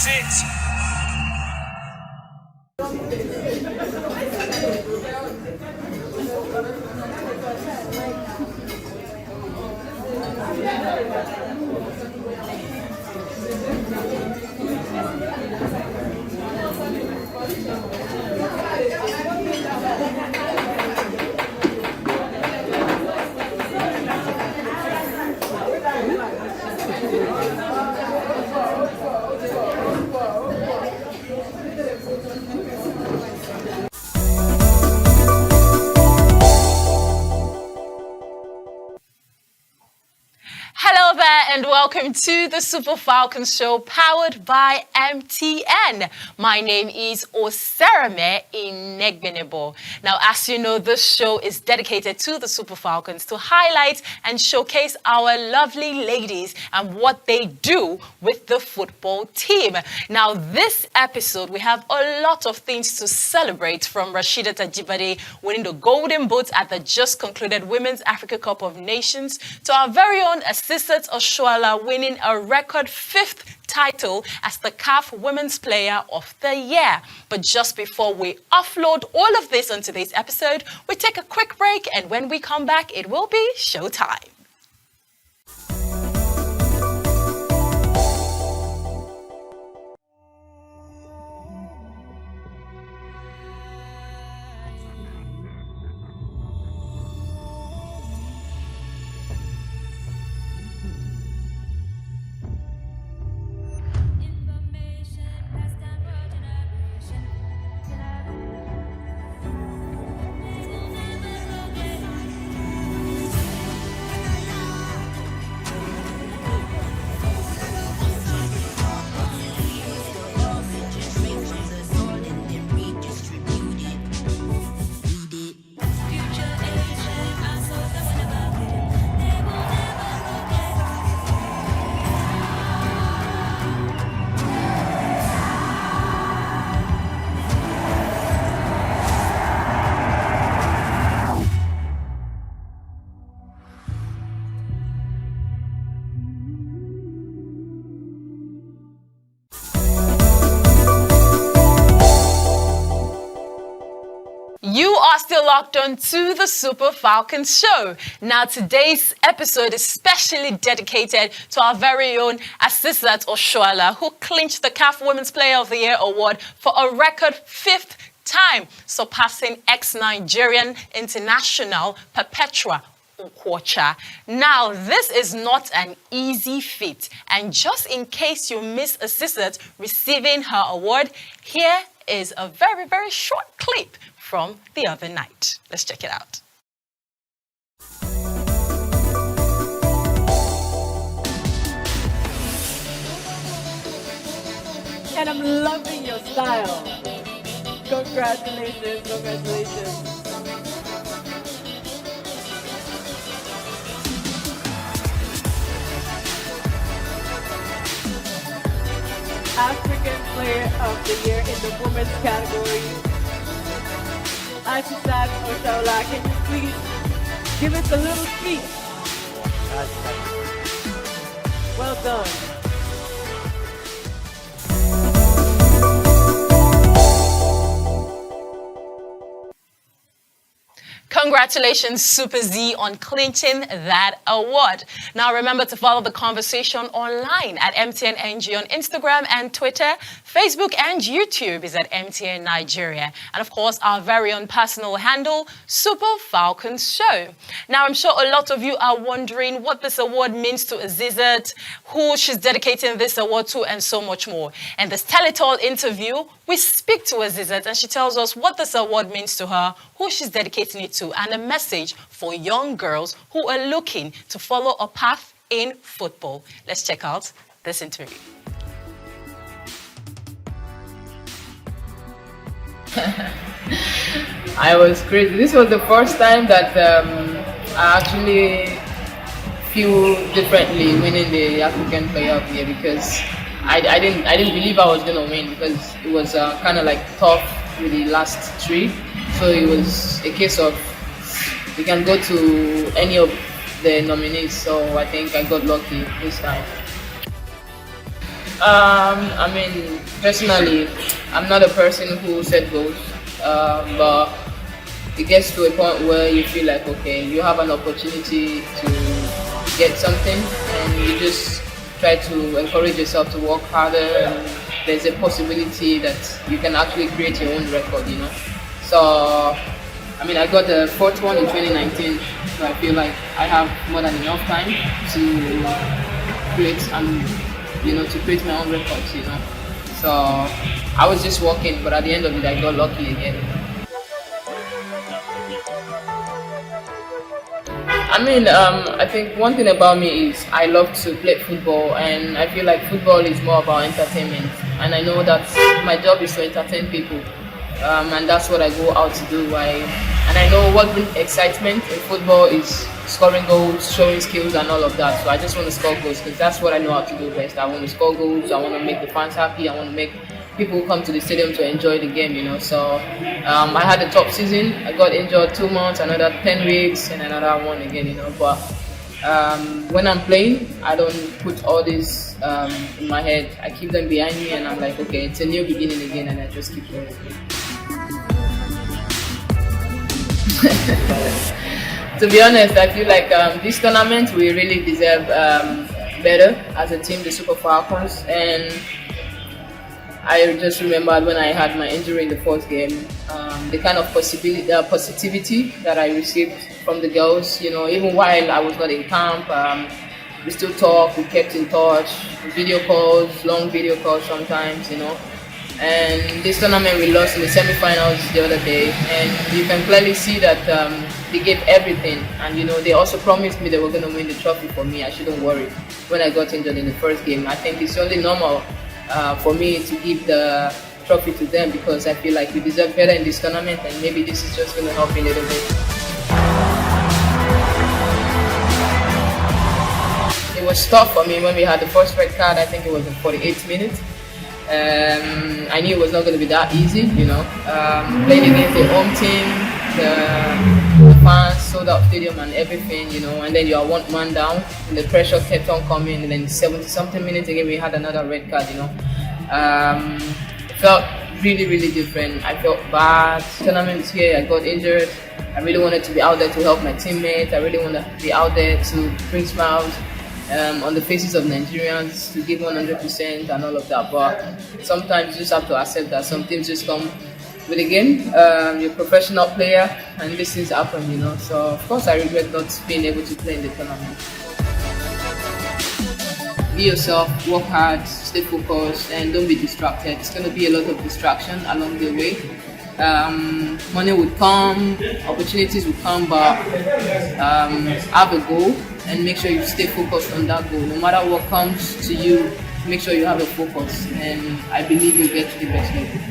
it. Hello there and welcome to the Super Falcons Show powered by MTN. My name is Oserame Inegbenebo. Now, as you know, this show is dedicated to the Super Falcons to highlight and showcase our lovely ladies and what they do with the football team. Now, this episode, we have a lot of things to celebrate, from Rashida Tajibade winning the Golden Boot at the just concluded Women's Africa Cup of Nations to our very own Assistant Oshoala winning a record 5th title as the CAF Women's Player of the Year. But just before we offload all of this on today's episode, we take a quick break, and when we come back, it will be showtime. You are still locked on to the Super Falcons Show. Now, today's episode is specially dedicated to our very own Asisat Oshoala, who clinched the CAF Women's Player of the Year award for a record 5th time, surpassing ex-Nigerian international Perpetua Okwocha. Now, this is not an easy feat, and just in case you miss Asisat receiving her award, here is a very, very short clip from the other night. Let's check it out. And I'm loving your style. Congratulations, congratulations. African Player of the Year in the women's category. Asisat Oshoala, can you please give us a little speech? Well done. Congratulations, Super Z, on clinching that award. Now, remember to follow the conversation online at MTNNG on Instagram and Twitter. Facebook and YouTube is at MTN Nigeria. And of course, our very own personal handle, Super Falcons Show. Now, I'm sure a lot of you are wondering what this award means to Azizat, who she's dedicating this award to, and so much more. In this Tell It All interview, we speak to Azizat and she tells us what this award means to her, who she's dedicating it to, and a message for young girls who are looking to follow a path in football. Let's check out this interview. I was crazy. This was the first time that I actually feel differently winning the African Player of the Year, because I didn't believe I was gonna win, because it was kind of like tough with the last three. So it was a case of you can go to any of the nominees. So I think I got lucky this time. I mean, personally, I'm not a person who set goals, but it gets to a point where you feel like, okay, you have an opportunity to get something, and you just try to encourage yourself to work harder. And there's a possibility that you can actually create your own record, you know. So, I mean, I got the fourth one in 2019, so I feel like I have more than enough time to create and to create my own records, you know. So I was just working, but at the end of it, I got lucky again. I mean, I think one thing about me is I love to play football, and I feel like football is more about entertainment. And I know that my job is to entertain people, and that's what I go out to do. And I know what brings excitement in football is scoring goals, showing skills, and all of that. So I just want to score goals because that's what I know how to do best. I want to score goals. I want to make the fans happy. I want to make people come to the stadium to enjoy the game, you know. So I had a top season. I got injured 2 months, another 10 weeks, and another one again, you know. But when I'm playing, I don't put all this in my head. I keep them behind me, and I'm like, okay, it's a new beginning again, and I just keep going. To be honest, I feel like this tournament we really deserve better as a team, the Super Falcons, and I just remembered when I had my injury in the fourth game, the kind of positivity that I received from the girls. You know, even while I was not in camp, we still talk, we kept in touch, video calls, long video calls sometimes, you know. And this tournament we lost in the semi-finals the other day, and you can clearly see that they gave everything. And you know, they also promised me they were going to win the trophy for me. I shouldn't worry when I got injured in the first game. I think it's only normal for me to give the trophy to them because I feel like we deserve better in this tournament, and maybe this is just going to help me a little bit. It was tough for me when we had the first red card. I think it was in 48 minutes. I knew it was not going to be that easy, you know. Playing against the home team, the fans, sold out stadium and everything, you know, and then you are one man down, and the pressure kept on coming, and then 70-something minutes again we had another red card, you know. It felt really, really different. I felt bad. Tournament was here, I got injured. I really wanted to be out there to help my teammates. I really wanted to be out there to bring smiles on the faces of Nigerians, to give 100% and all of that. But sometimes you just have to accept that some things just come with the game. You're a professional player, and these things happen, you know. So of course I regret not being able to play in the tournament. Be yourself, work hard, stay focused, and don't be distracted. It's going to be a lot of distraction along the way. Money would come, opportunities would come, but have a goal and make sure you stay focused on that goal. No matter what comes to you, make sure you have a focus, and I believe you'll get to the best level.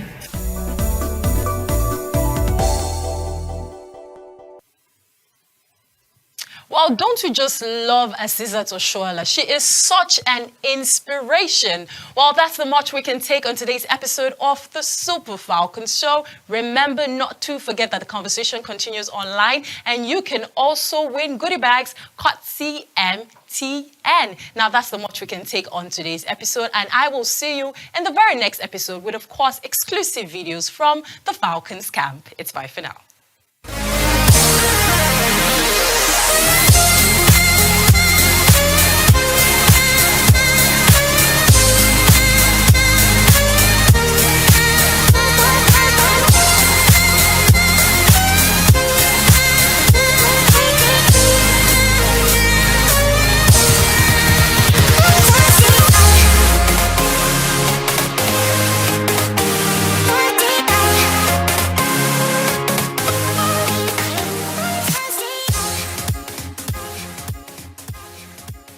Well, don't you just love Asisat Oshoala? She is such an inspiration. Well, that's the much we can take on today's episode of the Super Falcons Show. Remember not to forget that the conversation continues online, and you can also win goodie bags courtesy MTN. Now, that's the much we can take on today's episode, and I will see you in the very next episode with, of course, exclusive videos from the Falcons camp. It's bye for now.